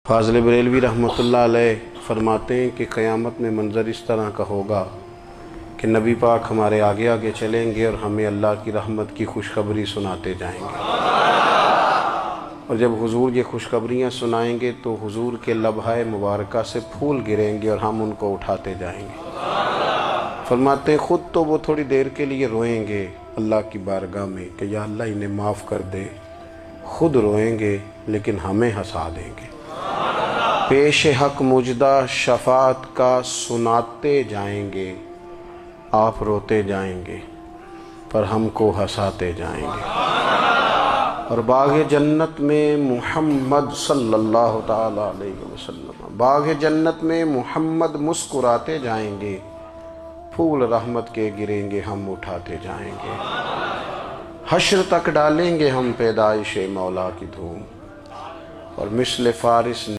फाज़िल बरेलवी रहमतुल्लाह अलैह फरमाते हैं कि क़यामत में मंज़र इस तरह का होगा कि नबी पाक हमारे आगे आगे चलेंगे और हमें अल्लाह की रहमत की खुशखबरी सुनाते जाएंगे। और जब हुजूर ये खुशखबरियाँ सुनाएंगे तो हुजूर के लबहाए मुबारका से फूल गिरेंगे और हम उनको उठाते जाएंगे। फरमाते हैं ख़ुद तो वो थोड़ी देर के लिए रोएंगे अल्लाह की बारगाह में कि या अल्लाह इन्हें माफ़ कर दे, खुद रोएंगे लेकिन हमें हंसा देंगे। पेश हक मुजदा शफात का सुनाते जाएंगे, आप रोते जाएंगे पर हमको हंसाते जाएंगे। और बाग़ जन्नत में मुहम्मद सल्लल्लाहु ताला अलैहि वसल्लम, बाग़ जन्नत में मुहम्मद मुस्कुराते जाएंगे, फूल रहमत के गिरेंगे हम उठाते जाएंगे। हश्र तक डालेंगे हम पैदाइश मौला की धूम और मिस्ल फारिस